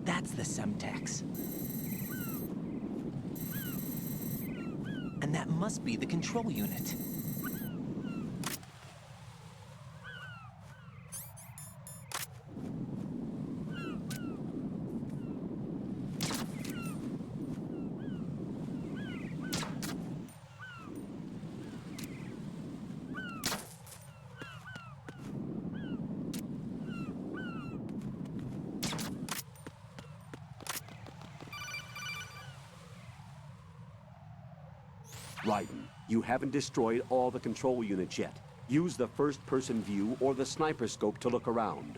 That's the Semtex. And that must be the control unit. Raiden, you haven't destroyed all the control units yet. Use the first-person view or the sniper scope to look around.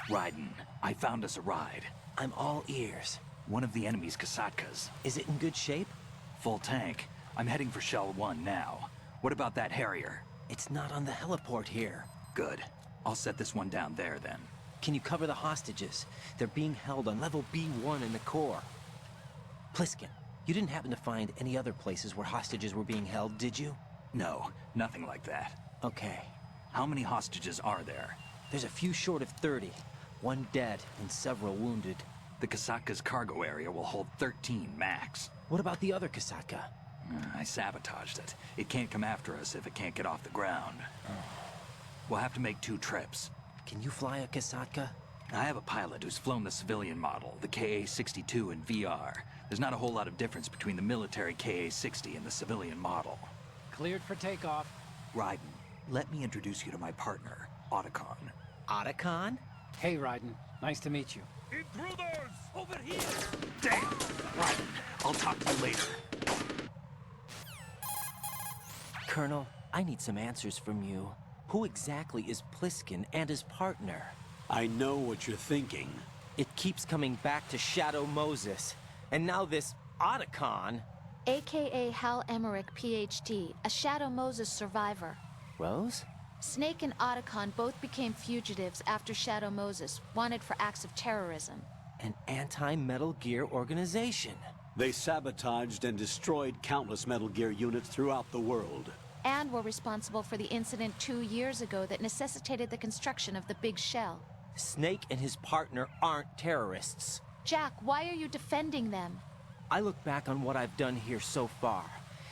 Raiden, I found us a ride. I'm all ears. One of the enemy's Kasatkas. Is it in good shape? Full tank. I'm heading for Shell 1 now. What about that Harrier? It's not on the heliport here. Good. I'll set this one down there then. Can you cover the hostages? They're being held on level B1 in the core. Pliskin, you didn't happen to find any other places where hostages were being held, did you? No, nothing like that. Okay. How many hostages are there? There's a few short of 30. One dead and several wounded. The Kasatka's cargo area will hold 13 max. What about the other Kasatka? I sabotaged it. It can't come after us if it can't get off the ground. We'll have to make 2 trips. Can you fly a Kasatka? I have a pilot who's flown the civilian model, the KA-62 in VR. There's not a whole lot of difference between the military KA-60 and the civilian model. Cleared for takeoff. Raiden, let me introduce you to my partner, Otacon. Otacon? Hey, Raiden. Nice to meet you. Intruders! Over here! Damn! Raiden, I'll talk to you later. Colonel, I need some answers from you. Who exactly is Pliskin and his partner? I know what you're thinking. It keeps coming back to Shadow Moses. And now this Otacon. AKA Hal Emmerich, PhD, a Shadow Moses survivor. Rose? Snake and Otacon both became fugitives after Shadow Moses, wanted for acts of terrorism. An anti-Metal Gear organization. They sabotaged and destroyed countless Metal Gear units throughout the world. And were responsible for the incident 2 years ago that necessitated the construction of the Big Shell. Snake and his partner aren't terrorists. Jack, why are you defending them? I look back on what I've done here so far,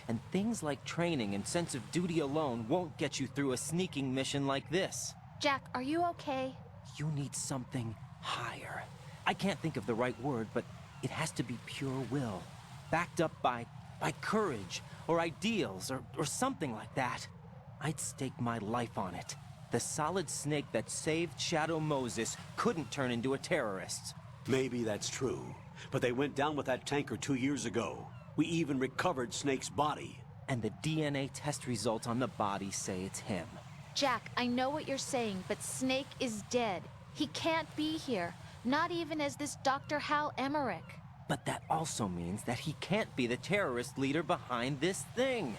and things like training and sense of duty alone won't get you through a sneaking mission like this. Jack, are you okay? You need something higher. I can't think of the right word, but it has to be pure will. Backed up by courage, or ideals, or something like that. I'd stake my life on it. The solid Snake that saved Shadow Moses couldn't turn into a terrorist. Maybe that's true, but they went down with that tanker 2 years ago. We even recovered Snake's body. And the DNA test results on the body say it's him. Jack, I know what you're saying, but Snake is dead. He can't be here, not even as this Dr. Hal Emmerich. But that also means that he can't be the terrorist leader behind this thing.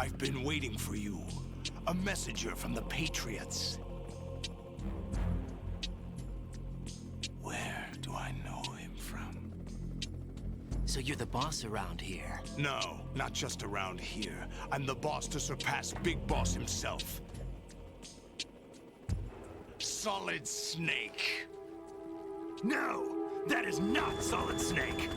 I've been waiting for you. A messenger from the Patriots. Where do I know him from? So you're the boss around here? No, not just around here. I'm the boss to surpass Big Boss himself. Solid Snake. No! That is not Solid Snake!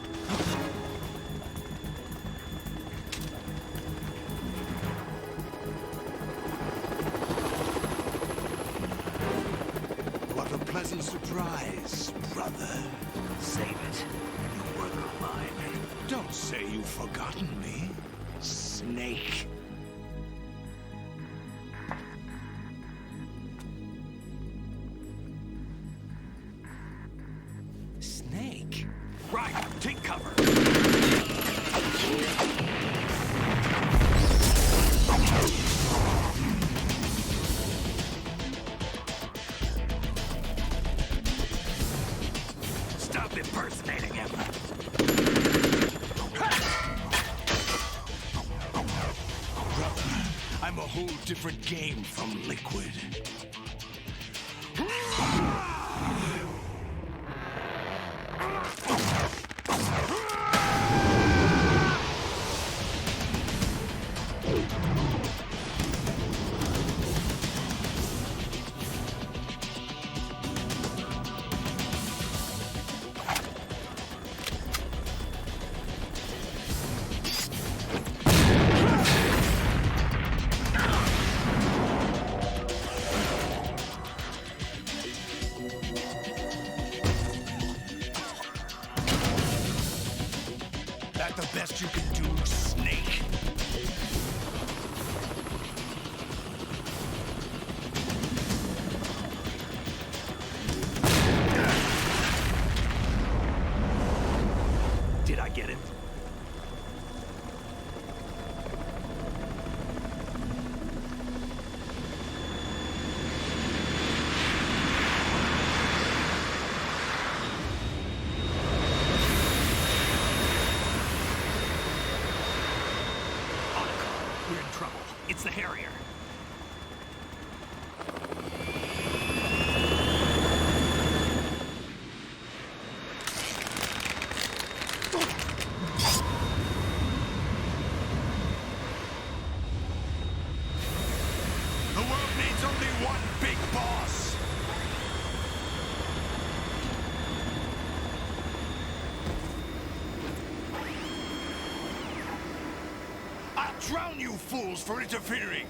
What a pleasant surprise, brother. Save it. You work of mine. Don't say you've forgotten me, Snake. Snake? Right, take cover! Stop impersonating him! Brother, I'm a whole different game from Liquid. That the best you can do, Snake? Did I get it? We're in trouble. It's the Harrier. The world needs only one big boss. I'll drown you fools for interfering.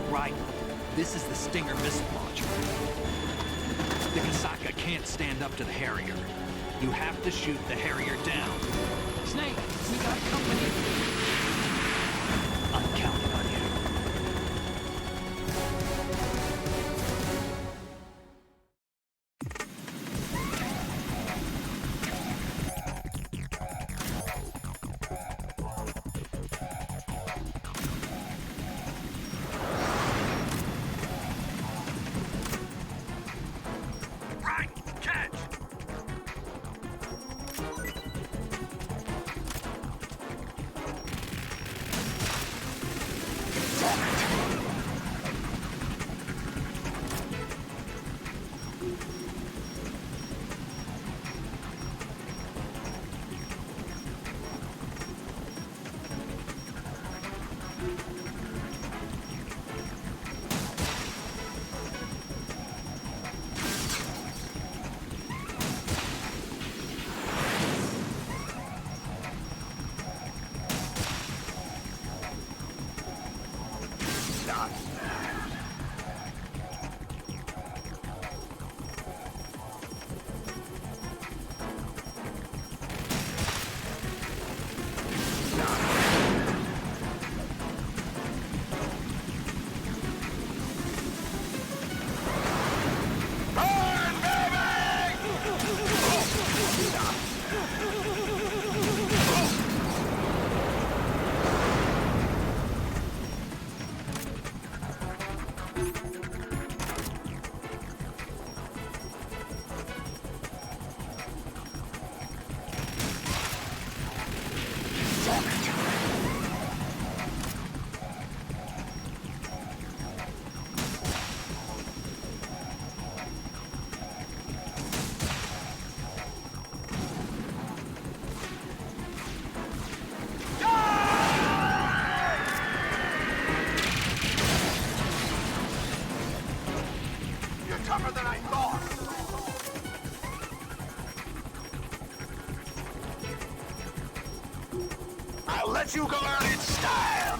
Right. This is the Stinger missile launcher. The Kasaka can't stand up to the Harrier. You have to shoot the Harrier down. Snake, we got company. I'm counting on you. Right, catch! I'll let you go out in style!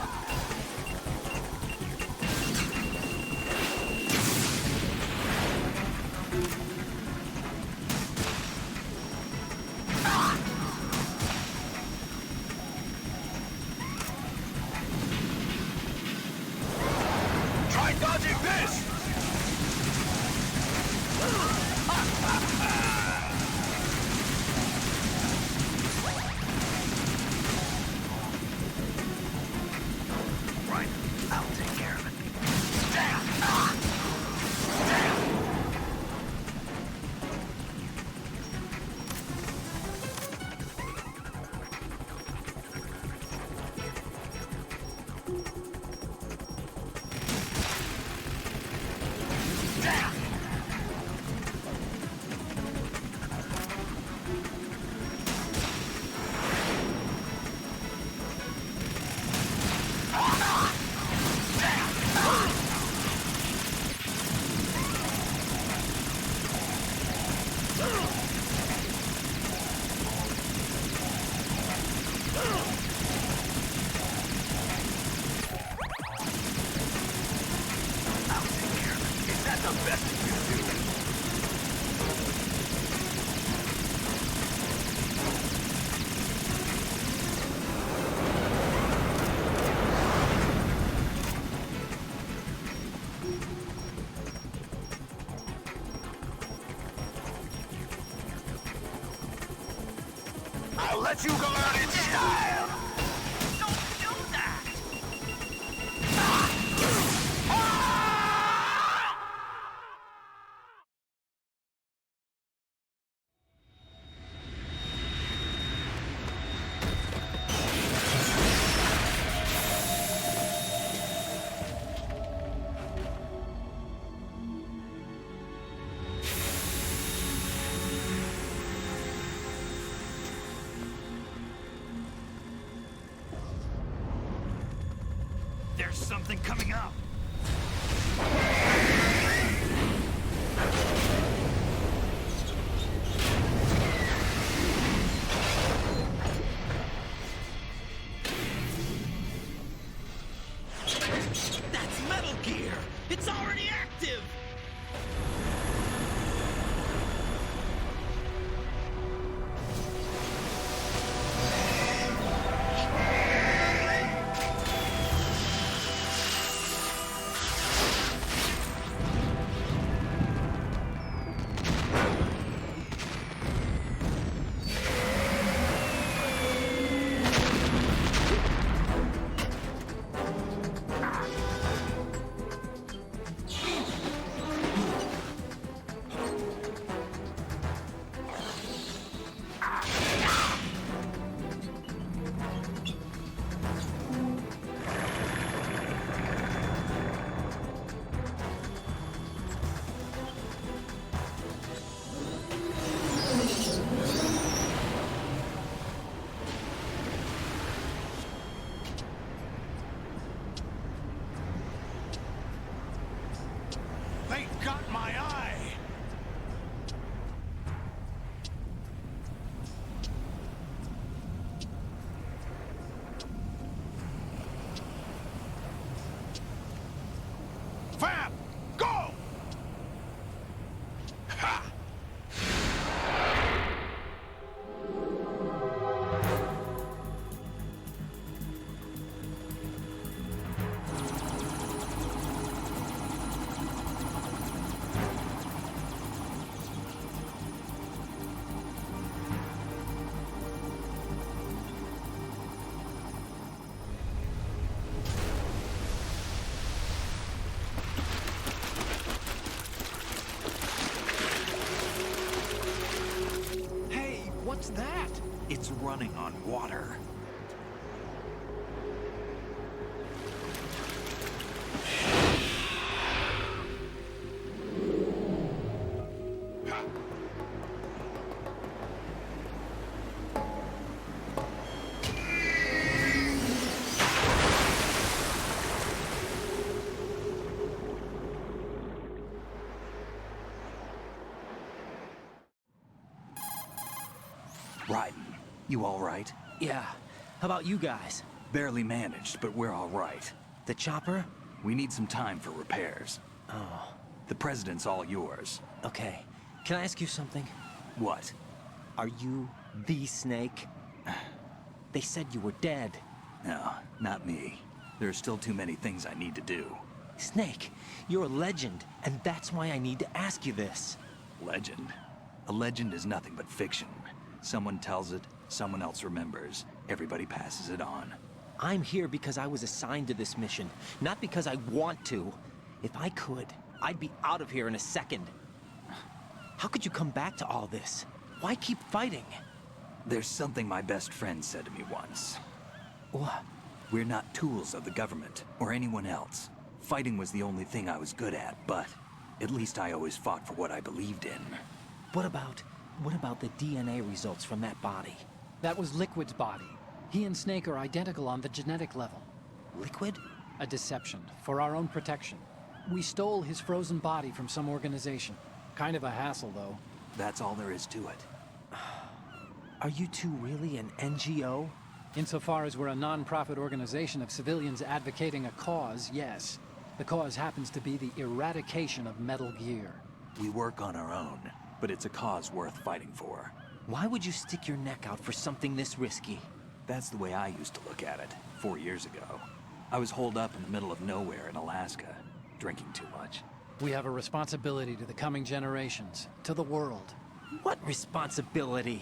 Try dodging this! Right, I'll take care of it. Is that the best you can do? I'll let you go out in style! Don't do that! There's something coming up! That's Metal Gear! It's already active! They got my eye! Fab! Go! Ha! Hey, what's that? It's running on water. Raiden, you all right? Yeah, How about you guys? Barely managed, but we're all right. The chopper? We need some time for repairs. Oh, The president's all yours. okay. Can I ask you something? What? Are you the Snake? They said you were dead. No, not me. There are still too many things I need to do. Snake, you're a legend, and that's why I need to ask you this. Legend? A legend is nothing but fiction. Someone tells it, someone else remembers. Everybody passes it on. I'm here because I was assigned to this mission, not because I want to. If I could, I'd be out of here in a second. How could you come back to all this? Why keep fighting? There's something my best friend said to me once. What? We're not tools of the government, or anyone else. Fighting was the only thing I was good at, but at least I always fought for what I believed in. What about the DNA results from that body? That was Liquid's body. He and Snake are identical on the genetic level. Liquid? A deception, for our own protection. We stole his frozen body from some organization. Kind of a hassle, though. That's all there is to it. Are you two really an NGO? Insofar as we're a non-profit organization of civilians advocating a cause, yes. The cause happens to be the eradication of Metal Gear. We work on our own, but it's a cause worth fighting for. Why would you stick your neck out for something this risky? That's the way I used to look at it, 4 years ago. I was holed up in the middle of nowhere in Alaska, drinking too much. We have a responsibility to the coming generations, to the world, What responsibility?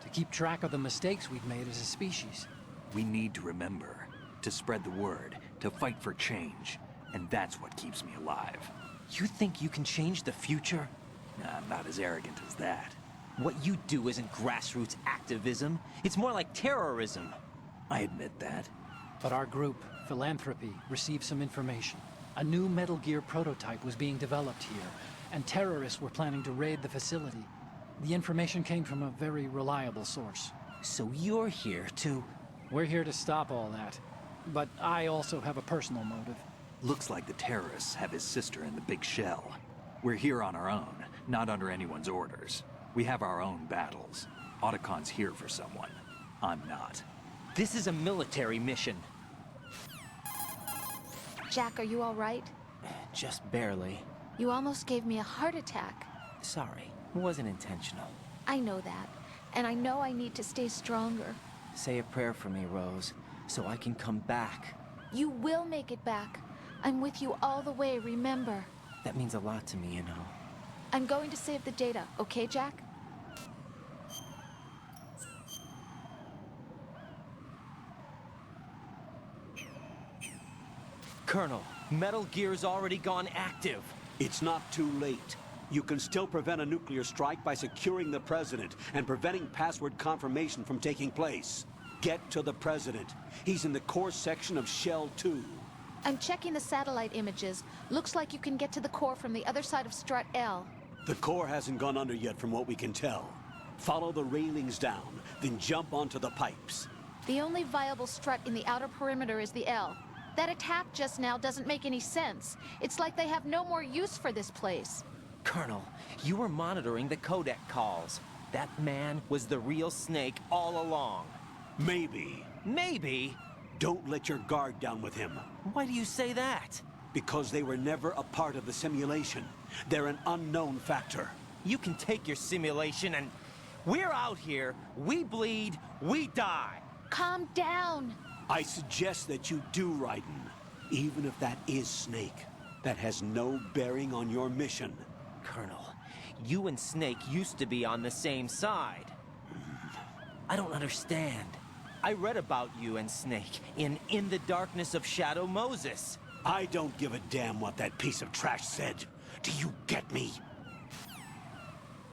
to keep track of the mistakes we've made as a species. We need to remember, to spread the word, to fight for change, and that's what keeps me alive. You think you can change the future? I'm not as arrogant as that. What you do isn't grassroots activism. It's more like terrorism. I admit that. But our group, Philanthropy, received some information. A new Metal Gear prototype was being developed here, and terrorists were planning to raid the facility. The information came from a very reliable source. So you're here to... We're here to stop all that. But I also have a personal motive. Looks like the terrorists have his sister in the big shell. We're here on our own, not under anyone's orders. We have our own battles. Otacon's here for someone. I'm not. This is a military mission. Jack, are you all right? Just barely. You almost gave me a heart attack. Sorry, it wasn't intentional. I know that. And I know I need to stay stronger. Say a prayer for me, Rose, so I can come back. You will make it back. I'm with you all the way, remember. That means a lot to me, you know. I'm going to save the data, okay, Jack? Colonel, Metal Gear's already gone active. It's not too late. You can still prevent a nuclear strike by securing the president and preventing password confirmation from taking place. Get to the president. He's in the core section of Shell 2. I'm checking the satellite images. Looks like you can get to the core from the other side of Strut L. The core hasn't gone under yet from what we can tell. Follow the railings down, then jump onto the pipes. The only viable strut in the outer perimeter is the L. That attack just now doesn't make any sense. It's like they have no more use for this place. Colonel, you were monitoring the codec calls. That man was the real Snake all along. Maybe. Maybe? Don't let your guard down with him. Why do you say that? Because they were never a part of the simulation. They're an unknown factor. You can take your simulation and... We're out here, we bleed, we die. Calm down. I suggest that you do, Raiden. Even if that is Snake. That has no bearing on your mission. Colonel, you and Snake used to be on the same side. I don't understand. I read about you and Snake in the Darkness of Shadow Moses. I don't give a damn what that piece of trash said. Do you get me?